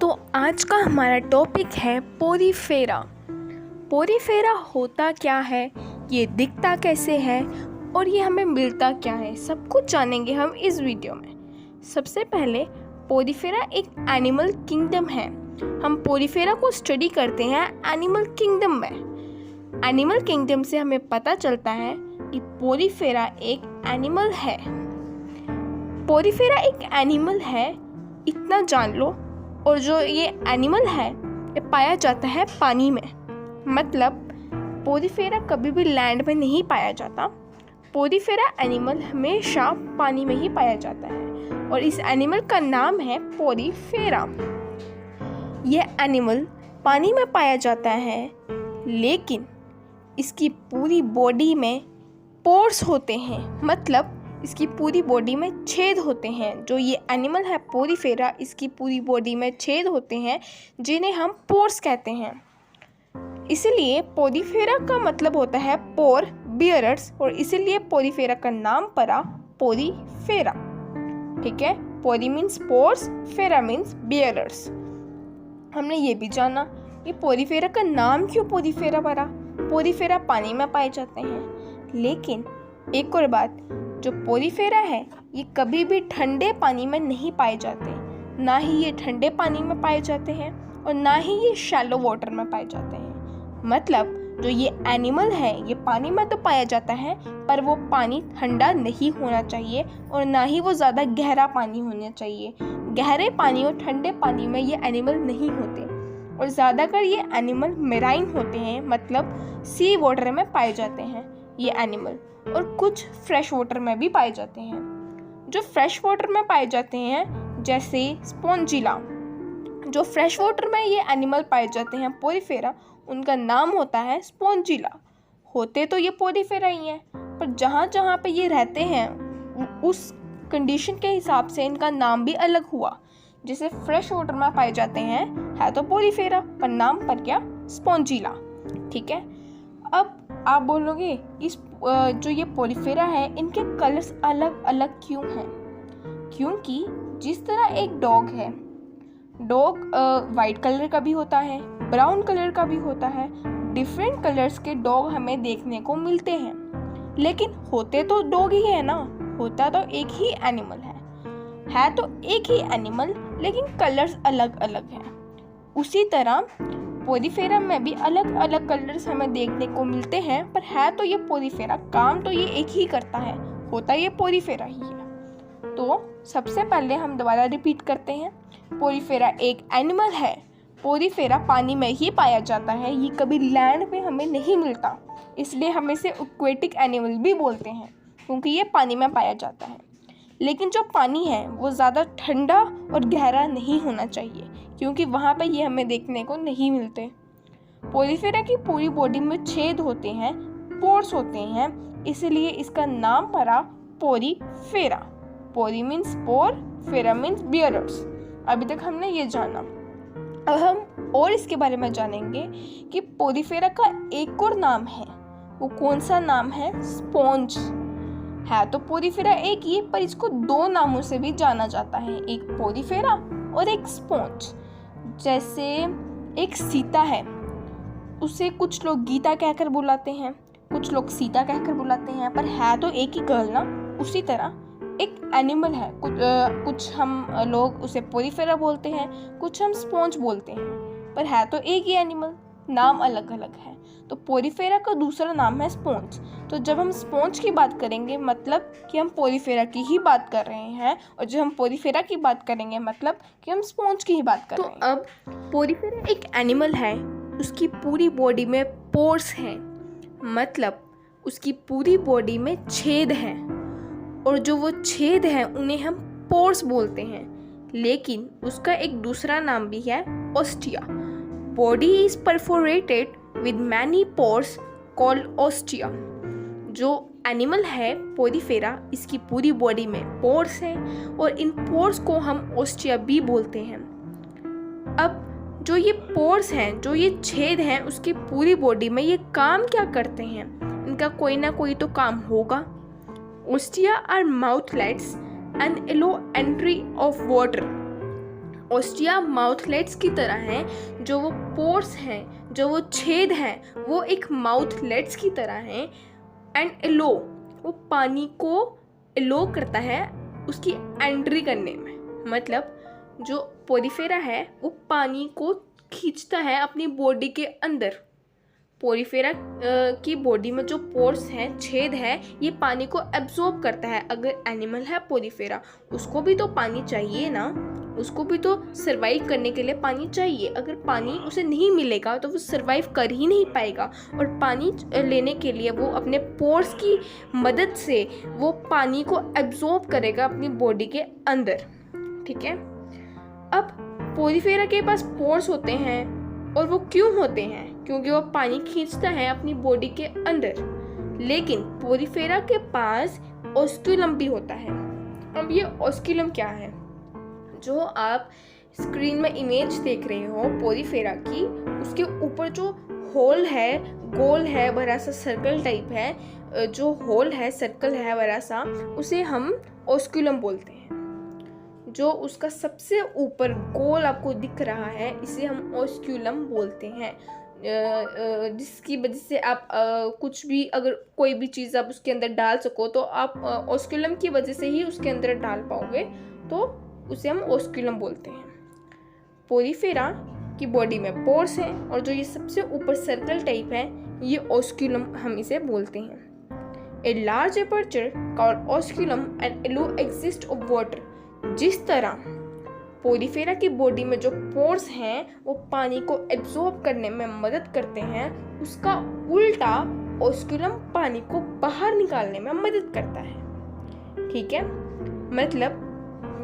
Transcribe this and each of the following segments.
तो आज का हमारा टॉपिक है पोरीफेरा। पोरीफेरा होता क्या है, ये दिखता कैसे है और ये हमें मिलता क्या है, सब कुछ जानेंगे हम इस वीडियो में। सबसे पहले पोरीफेरा एक एनिमल किंगडम है। हम पोरीफेरा को स्टडी करते हैं एनिमल किंगडम में। एनिमल किंगडम से हमें पता चलता है कि पोरीफेरा एक एनिमल है। पोरीफेरा एक एनिमल है, इतना जान लो। और जो ये एनिमल है ये पाया जाता है पानी में, मतलब पोरीफेरा कभी भी लैंड में नहीं पाया जाता। पोरीफेरा एनिमल हमेशा पानी में ही पाया जाता है और इस एनिमल का नाम है पोरीफेरा। यह एनिमल पानी में पाया जाता है, लेकिन इसकी पूरी बॉडी में पोर्स होते हैं, मतलब इसकी पूरी बॉडी में छेद होते हैं। जो ये एनिमल है पोरीफेरा, इसकी पूरी बॉडी में छेद होते हैं जिन्हें हम पोर्स कहते हैं। इसलिए पोरीफेरा का मतलब होता है पोर बियरर्स, और इसीलिए पोरीफेरा का नाम पड़ा पोरीफेरा। ठीक है, पोरी मीन्स पोर्स, फेरा मीन्स बियरर्स। हमने ये भी जाना कि पोरीफेरा का नाम क्यों पोरीफेरा पड़ा। पोरीफेरा पानी में पाए जाते हैं, लेकिन एक और बात, जो पोरीफेरा है ये कभी भी ठंडे पानी में नहीं पाए जाते। ना ही ये ठंडे पानी में पाए जाते हैं और ना ही ये शैलो वाटर में पाए जाते हैं। मतलब जो ये एनिमल है ये पानी में तो पाया जाता है, पर वो पानी ठंडा नहीं होना चाहिए और ना ही वो ज़्यादा गहरा पानी होना चाहिए। गहरे पानी और ठंडे पानी में ये एनिमल नहीं होते और ज़्यादातर ये एनिमल मेराइन होते हैं, मतलब सी वाटर में पाए जाते हैं ये एनिमल, और कुछ फ्रेश वाटर में भी पाए जाते हैं। जो फ्रेश वाटर में पाए जाते हैं जैसे स्पॉन्जिला, जो फ्रेश वाटर में ये एनिमल पाए जाते हैं पोरीफेरा, उनका नाम होता है स्पॉन्जिला। होते तो ये पोरीफेरा ही हैं, पर जहाँ जहाँ पे ये रहते हैं उस कंडीशन के हिसाब से इनका नाम भी अलग हुआ। जैसे फ्रेश वाटर में पाए जाते हैं है तो पोरीफेरा, पर नाम पर क्या, स्पॉन्जिला। ठीक है, अब आप बोलोगे इस जो ये पोरीफेरा है इनके कलर्स अलग अलग क्यों हैं? क्योंकि जिस तरह एक डॉग है, डॉग वाइट कलर का भी होता है, ब्राउन कलर का भी होता है। डिफरेंट कलर्स के डॉग हमें देखने को मिलते हैं, लेकिन होते तो डॉग ही है ना, होता तो एक ही एनिमल है तो एक ही एनिमल, लेकिन कलर्स अलग अलग हैं। उसी तरह पोरीफेरा में भी अलग अलग कलर्स हमें देखने को मिलते हैं, पर है तो ये पोरीफेरा, काम तो ये एक ही करता है, होता ये पोरीफेरा ही है। तो सबसे पहले हम दोबारा रिपीट करते हैं, पोरीफेरा एक एनिमल है। पोरीफेरा पानी में ही पाया जाता है, ये कभी लैंड पे हमें नहीं मिलता, इसलिए हम इसे एक्वेटिक एनिमल भी बोलते हैं, क्योंकि ये पानी में पाया जाता है। लेकिन जो पानी है वो ज़्यादा ठंडा और गहरा नहीं होना चाहिए, क्योंकि वहाँ पे ये हमें देखने को नहीं मिलते। पोरीफेरा की पूरी बॉडी में छेद होते हैं, पोर्स होते हैं, इसलिए इसका नाम पड़ा पोरीफेरा। पोरी मीन्स पोर, फेरा मीन्स बियरर्स। अभी तक हमने ये जाना। अब हम और इसके बारे में जानेंगे कि पोरीफेरा का एक और नाम है। वो कौन सा नाम है? स्पॉन्ज है तो पोरीफेरा एक ही, पर इसको दो नामों से भी जाना जाता है, एक पोरीफेरा और एक स्पॉन्ज। जैसे एक सीता है, उसे कुछ लोग गीता कहकर बुलाते हैं, कुछ लोग सीता कहकर बुलाते हैं, पर है तो एक ही गर्ल ना। उसी तरह एक एनिमल है, कुछ हम लोग उसे पोरीफेरा बोलते हैं, कुछ हम स्पॉन्ज बोलते हैं, पर है तो एक ही एनिमल, नाम अलग अलग है। तो पोरीफेरा का दूसरा नाम है स्पॉन्ज। तो जब हम स्पॉन्ज की बात करेंगे मतलब कि हम पोरीफेरा की ही बात कर रहे हैं, और जब हम पोरीफेरा की बात करेंगे मतलब कि हम स्पॉन्ज की ही बात कर रहे हैं। तो अब पोरीफेरा एक एनिमल है, उसकी पूरी बॉडी में पोर्स हैं, मतलब उसकी पूरी बॉडी में छेद हैं, और जो वो छेद हैं उन्हें हम पोर्स बोलते हैं। लेकिन उसका एक दूसरा नाम भी है ostia. Body is perforated with many pores called ostia। जो एनिमल है पोरीफेरा, इसकी पूरी बॉडी में पोर्स हैं और इन पोर्स को हम ओस्टिया भी बोलते हैं। अब जो ये पोर्स हैं, जो ये छेद हैं, उसकी पूरी बॉडी में ये काम क्या करते हैं? इनका कोई ना कोई तो काम होगा। Ostia are mouthlets and allow entry of water. Ostia mouthlets की तरह हैं, जो वो पोर्स हैं, जो वो छेद हैं, वो एक माउथलेट्स की तरह हैं। एंड एलो, वो पानी को एलो करता है उसकी एंट्री करने में। मतलब जो पोरिफेरा है वो पानी को खींचता है अपनी बॉडी के अंदर। पोरिफेरा की बॉडी में जो पोर्स हैं, छेद है, ये पानी को एब्जॉर्ब करता है। अगर एनिमल है पोरिफेरा, उसको भी तो पानी चाहिए ना, उसको भी तो सर्वाइव करने के लिए पानी चाहिए। अगर पानी उसे नहीं मिलेगा तो वो सर्वाइव कर ही नहीं पाएगा। और पानी लेने के लिए वो अपने पोर्स की मदद से वो पानी को एब्जॉर्ब करेगा अपनी बॉडी के अंदर। ठीक है। अब पोरिफेरा के पास पोर्स होते हैं, और वो क्यों होते हैं? क्योंकि वो पानी खींचता है अपनी बॉडी के अंदर। लेकिन पोरिफेरा के पास ऑस्क्यूलम भी होता है। अब ये ऑस्क्यूलम क्या है? जो आप स्क्रीन में इमेज देख रहे हो पोरिफेरा की, उसके ऊपर जो होल है, गोल है, बड़ा सा सर्कल टाइप है, जो होल है, सर्कल है बड़ा सा, उसे हम ऑस्क्यूलम बोलते हैं। जो उसका सबसे ऊपर गोल आपको दिख रहा है, इसे हम ऑस्क्यूलम बोलते हैं। जिसकी वजह से आप कुछ भी, अगर कोई भी चीज़ आप उसके अंदर डाल सको तो आप ऑस्क्यूलम की वजह से ही उसके अंदर डाल पाओगे, तो उसे हम ऑस्क्यूलम बोलते हैं। पोरिफेरा की बॉडी में पोर्स हैं, और जो ये सबसे ऊपर सर्कल टाइप है, ये ऑस्क्यूलम हम इसे बोलते हैं। A large aperture called osculum and allow exist of water. जिस तरह पोरिफेरा की बॉडी में जो पोर्स हैं वो पानी को एब्जॉर्ब करने में मदद करते हैं, उसका उल्टा ऑस्क्यूलम पानी को बाहर निकालने में मदद करता है। ठीक है। मतलब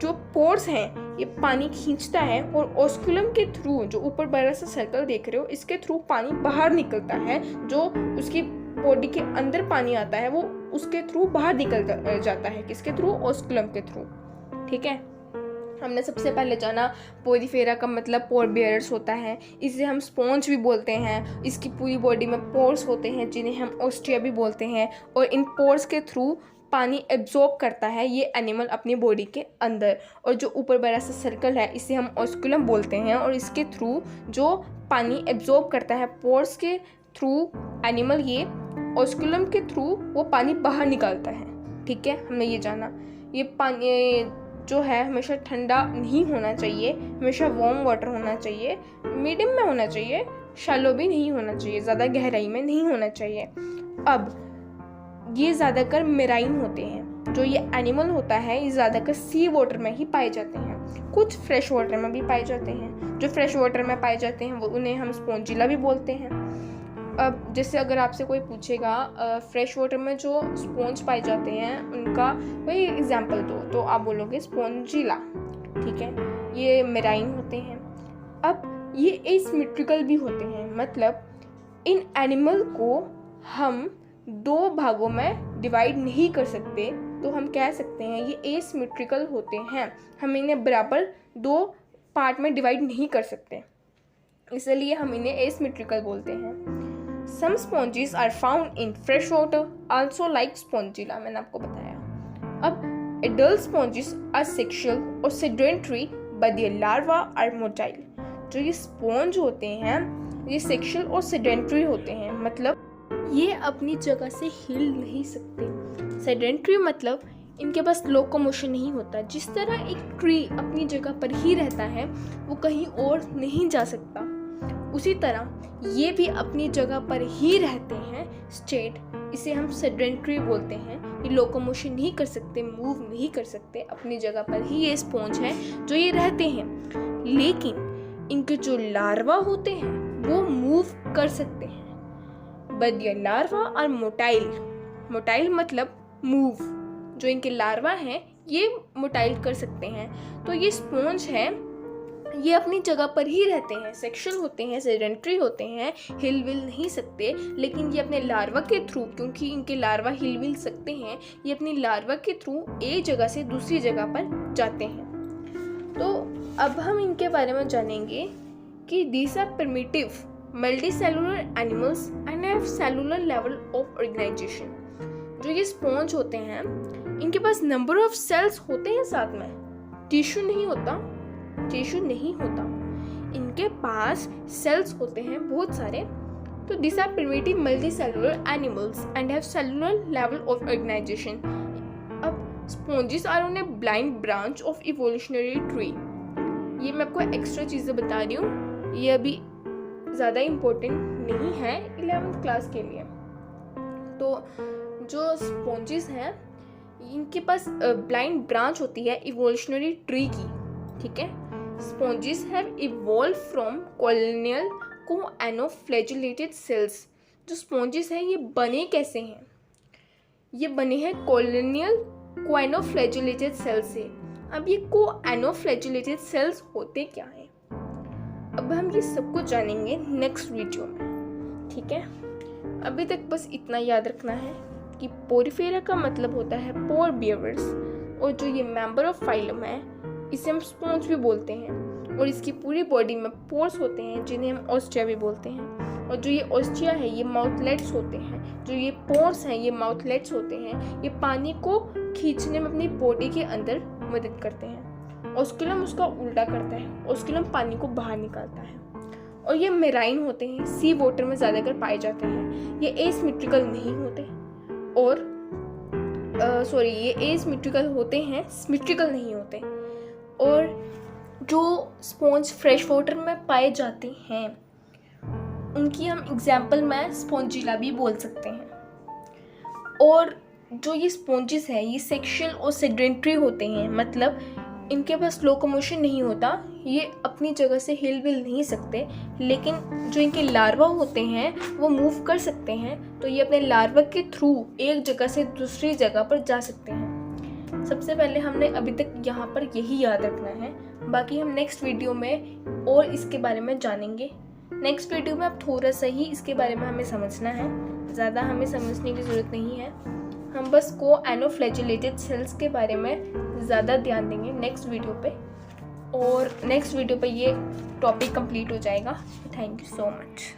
जो पोर्स हैं ये पानी खींचता है, और ऑस्क्यूलम के थ्रू, जो ऊपर बड़ा सा सर्कल देख रहे हो, इसके थ्रू पानी बाहर निकलता है। जो उसकी बॉडी के अंदर पानी आता है वो उसके थ्रू बाहर निकल जाता है। किसके थ्रू? ऑस्क्यूलम के थ्रू। ठीक है। हमने सबसे पहले जाना पोरिफेरा का मतलब पोर बेयरर्स होता है, इसे हम स्पॉन्ज भी बोलते हैं। इसकी पूरी बॉडी में पोर्स होते हैं जिन्हें हम ऑस्टिया भी बोलते हैं, और इन पोर्स के थ्रू पानी एब्जॉर्ब करता है ये एनिमल अपनी बॉडी के अंदर। और जो ऊपर बड़ा सा सर्कल है, इसे हम ऑस्क्यूलम बोलते हैं, और इसके थ्रू जो पानी एब्जॉर्ब करता है पोर्स के थ्रू एनिमल, ये ऑस्क्यूलम के थ्रू वो पानी बाहर निकालता है। ठीक है। हमने ये जाना। ये पानी जो है हमेशा ठंडा नहीं होना चाहिए, हमेशा वार्म वाटर होना चाहिए, मीडियम में होना चाहिए, शैलो भी नहीं होना चाहिए, ज़्यादा गहराई में नहीं होना चाहिए। अब ये ज़्यादातर मेराइन होते हैं। जो ये एनिमल होता है ये ज़्यादातर सी वाटर में ही पाए जाते हैं, कुछ फ्रेश वाटर में भी पाए जाते हैं। जो फ्रेश वाटर में पाए जाते हैं वो उन्हें हम स्पॉन्जिला भी बोलते हैं। अब जैसे अगर आपसे कोई पूछेगा फ्रेश वाटर में जो स्पॉन्ज पाए जाते हैं उनका कोई एग्जांपल दो, तो आप बोलोगे स्पॉन्जिला। ठीक है। ये मेराइन होते हैं। अब ये एसिमेट्रिकल भी होते हैं। मतलब इन एनिमल को हम दो भागों में डिवाइड नहीं कर सकते, तो हम कह सकते हैं ये एसिमेट्रिकल होते हैं। हम इन्हें बराबर दो पार्ट में डिवाइड नहीं कर सकते, इसलिए हम इन्हें एसिमेट्रिकल बोलते हैं। Some sponges are found in fresh water, also like spongilla, मैंने आपको बताया। अब adult sponges are sexual और sedentary, but their larvae are motile। जो ये स्पॉन्ज होते हैं ये सेक्शुअल और सेडेंट्री होते हैं, मतलब ये अपनी जगह से हिल नहीं सकते। सेडेंट्री मतलब इनके पास लोकोमोशन नहीं होता। जिस तरह एक ट्री अपनी जगह पर ही रहता है, वो कहीं और नहीं जा सकता, उसी तरह ये भी अपनी जगह पर ही रहते हैं स्टेट। इसे हम सेडेंट्री बोलते हैं। ये लोकोमोशन नहीं कर सकते, मूव नहीं कर सकते, अपनी जगह पर ही ये स्पॉन्ज हैं जो ये रहते हैं। लेकिन इनके जो लार्वा होते हैं वो मूव कर सकते हैं। बट ये लार्वा आर मोटाइल। मोटाइल मतलब मूव। जो इनके लार्वा हैं ये मोटाइल कर सकते हैं। तो ये स्पॉन्ज है, ये अपनी जगह पर ही रहते हैं, सेक्शुअल होते हैं, सेडेंट्री होते हैं, हिल विल नहीं सकते। लेकिन ये अपने लार्वा के थ्रू, क्योंकि इनके लार्वा हिल विल सकते हैं, ये अपनी लार्वा के थ्रू एक जगह से दूसरी जगह पर जाते हैं। तो अब हम इनके बारे में जानेंगे कि these are primitive multicellular animals and have cellular level of organisation. जो ये स्पॉन्ज होते हैं इनके पास नंबर ऑफ सेल्स होते हैं, साथ में टिश्यू नहीं होता, टिश्यू नहीं होता, इनके पास सेल्स होते हैं बहुत सारे। तो this are primitive multicellular animals and have cellular level of organisation. अब sponges are on a blind branch of evolutionary tree. ये मैं आपको एक्स्ट्रा चीज़ें बता रही हूँ, ये अभी ज़्यादा इम्पोर्टेंट नहीं है 11th क्लास के लिए। तो जो स्पॉन्जेस हैं इनके पास ब्लाइंड ब्रांच होती है इवोल्यूशनरी ट्री की, ठीक है। Sponges have evolve from colonial choanoflagellated cells. जो स्पॉन्जेस हैं ये बने कैसे हैं? ये बने हैं कॉलोनियल कोएनोफ्लैजिलेटेड सेल्स से। अब ये कोएनोफ्लैजिलेटेड सेल्स होते क्या हैं? अब हम ये सब कुछ जानेंगे नेक्स्ट वीडियो में, ठीक है। अभी तक बस इतना याद रखना है कि पोरिफेरा का मतलब होता है पोर बियर्स, और जो ये मेंबर ऑफ फाइलम है इसे हम स्पॉन्ज भी बोलते हैं, और इसकी पूरी बॉडी में पोर्स होते हैं जिन्हें हम ऑस्टिया भी बोलते हैं। और जो ये ऑस्टिया है ये माउथलेट्स होते हैं, जो ये पोर्स हैं ये माउथलेट्स होते हैं। ये पानी को खींचने में अपनी बॉडी के अंदर मदद करते हैं। ऑस्कुलम उसका उल्टा करता है, ऑस्कुलम पानी को बाहर निकालता है। और ये मेराइन होते हैं, सी वाटर में ज़्यादातर पाए जाते हैं। ये एसिमेट्रिकल नहीं होते, और ये एसिमेट्रिकल होते हैं, सिमेट्रिकल नहीं होते। और जो स्पॉन्ज फ्रेश वाटर में पाए जाते हैं उनकी हम एग्जाम्पल में स्पॉन्जिला भी बोल सकते हैं। और जो ये स्पॉन्जेस हैं ये सेक्शुअल और सेडेंट्री होते हैं, मतलब इनके पास लोकोमोशन नहीं होता, ये अपनी जगह से हिल विल नहीं सकते, लेकिन जो इनके लार्वा होते हैं वो मूव कर सकते हैं। तो ये अपने लार्वा के थ्रू एक जगह से दूसरी जगह पर जा सकते हैं। सबसे पहले हमने अभी तक यहाँ पर यही याद रखना है, बाकी हम नेक्स्ट वीडियो में और इसके बारे में जानेंगे। नेक्स्ट वीडियो में अब थोड़ा सा ही इसके बारे में हमें समझना है, ज़्यादा हमें समझने की ज़रूरत नहीं है। हम बस कोएनोफ्लैजिलेटेड सेल्स के बारे में ज़्यादा ध्यान देंगे नेक्स्ट वीडियो पे, और नेक्स्ट वीडियो पे ये टॉपिक कंप्लीट हो जाएगा। Thank you so much.